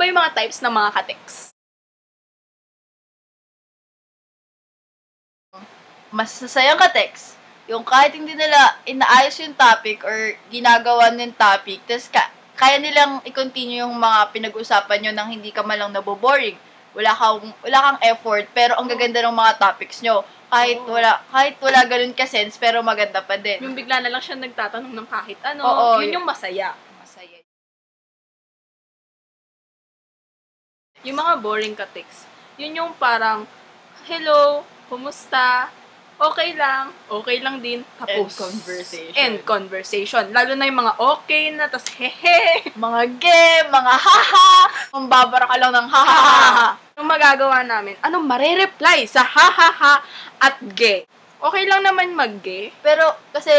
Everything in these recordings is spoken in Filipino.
ba yung mga types ng mga ka-text? Mas sasayang ka-text, yung kahit hindi nila inaayos yung topic or ginagawa ng topic, tapos kaya nilang i-continue yung mga pinag-usapan nyo nang hindi ka malang naboboring. Wala kang effort, pero ang gaganda ng mga topics nyo. Kahit wala ganun ka-sense, pero maganda pa din. Yung bigla na lang siya nagtatanong ng kahit ano, yun yung masaya. Yung mga boring ka-text, yun yung parang, hello, kumusta, okay lang din, tapos. End conversation. Lalo na yung mga okay na, tas hehe. Mga mga haha. Mambabara ka lang ng haha. Yung magagawa namin, anong marereply sa ha-ha-ha at ge. Okay lang naman mag-ge. Pero, kasi,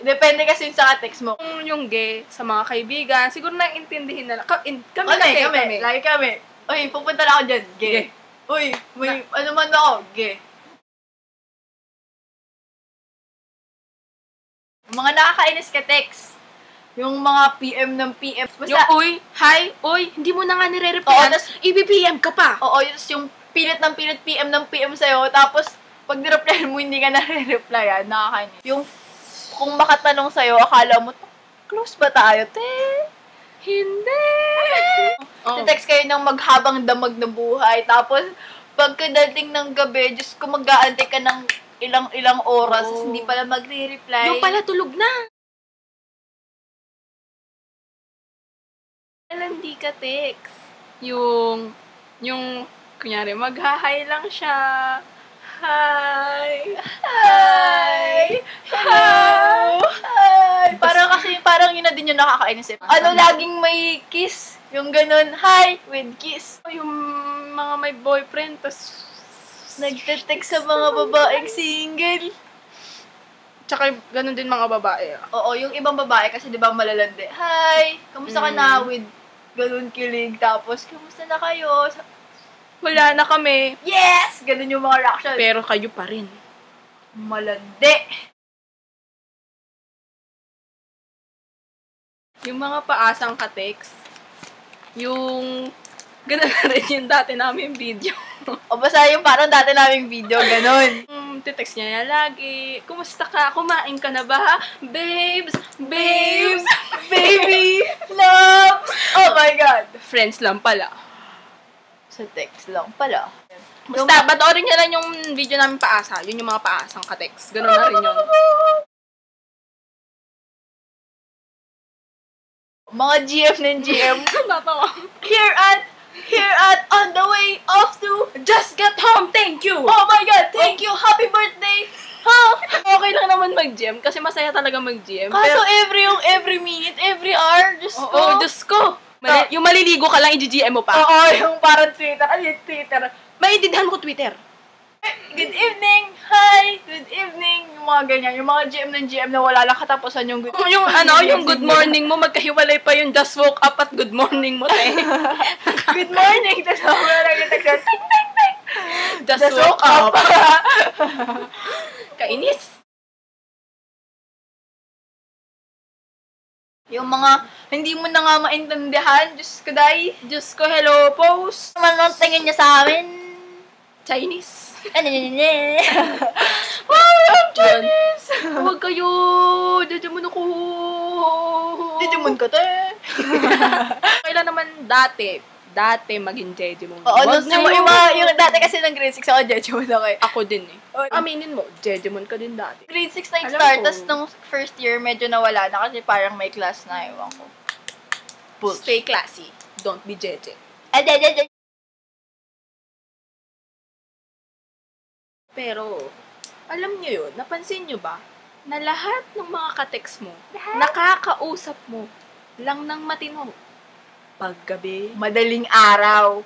depende kasi sa text mo. Kung yung ge sa mga kaibigan, siguro naiintindihin na lang. Kami. Lagi kami. Uy, pupunta na ako dyan. Ge. Uy, ano man ako. Ge. Mga nakakainis ka text. Yung mga PM ng PM. Basta, yung uy, hi, uy, hindi mo na nga nire-replyan. I-PM ka pa. Oo, yung pilit PM ng PM sa'yo. Tapos, pag nireplyan mo, hindi ka nare-replyan. Nakakainis. Yung, kung makatanong sa'yo, akala mo, close ba tayo, te? Hindi. Text kayo ng maghabang damag na buhay. Tapos, pagkadating ng gabi, Diyos ko, mag-aantay ka ng ilang oras, hindi pala magre-reply. Yung pala tulog na. Hindi ka text. Yung, kunyari, mag-hi lang siya. Hi. Hello. Hi. Parang yun na din yung nakakainis. Ano, laging may kiss. Yung ganun, hi, with kiss. Yung mga may boyfriend, tas nagte-text sa mga babaeng single. Tsaka ganun din mga babae. Oo, yung ibang babae kasi 'di ba malalandi. Hi, kamusta ka na with ganun kilig tapos kamusta na kayo? Wala na kami. Yes, ganun yung mga reaction. Pero kayo pa rin. Malandi. Yung mga paasang ka-text, yung ganun na rin yung dati namin video. O basta yung parang dati naming video, ganun. Titext niya lagi, kumusta ka? Kumain ka na ba? Babes! Baby! Love! Oh my God! Friends lang pala. Sa text lang pala. Basta, batoorin niya lang yung video namin paasa. Yun yung mga paasang ka-text. Ganun na rin yun. Mga GF ng GM. Tatawa. Here at on the way off to just get home, thank you! Oh my God, thank you! Happy birthday! Huh? Okay lang naman mag-gym kasi masaya talaga mag-gym. Kaso every minute, every hour, Diyos ko. Oo, Diyos ko. Yung maliligo ka lang, i-GM mo pa. Oo, yung parang Twitter. Ano yung Twitter? Maintindihan ko Twitter. Good evening! Hi! Good evening! Yung mga ganyan. Yung mga GM ng GM na wala lang katapusan yung good yung yung good morning mo, magkahiwalay pa yung just woke up at good morning mo, te. Good morning! Tapos ako na nag-text. Ting, ting, ting! Just woke up. Kainis. Yung mga hindi mo na nga maintindihan, Diyos ko, day. Diyos ko, hello, post. Naman ang tingin niya sa amin. Chinese. Ay, I'm Chinese! Huwag kayo! Didimon ako! Didimon ka, te! Kailan naman dati maging Jejimon. Oo, yung dati kasi ng grade 6 ako, Jejimon ako eh. Ako din eh. Aminin mo, Jejimon ka din dati. Grade 6 na start, tapos nung first year, medyo nawala na kasi parang may class na, ewan ko. Stay classy. Don't be Jeje. Pero, alam nyo yun, napansin nyo ba, na lahat ng mga ka-text mo, nakakausap mo, lang ng matino. Paggabi. Madaling araw.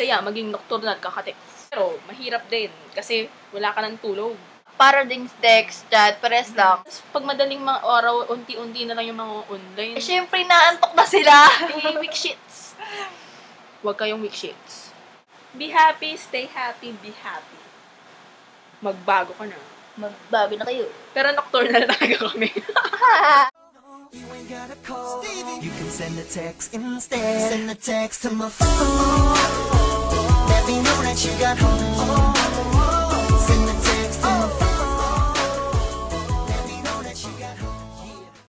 Kaya, maging nocturnal ka ka-text. Pero, mahirap din, kasi wala ka ng tulog. Para ding text, chat, pares lang. Pag madaling mga araw, unti-unti na lang yung mga online. Eh, syempre, naantok na sila. Weak shits. Huwag kayong weak shits. Be happy, stay happy, be happy. Magbago ka na. Magbago na kayo. Pero nocturnal talaga kami. got a call, you can send a text instead. Send a text to my phone. Let me know that you got home.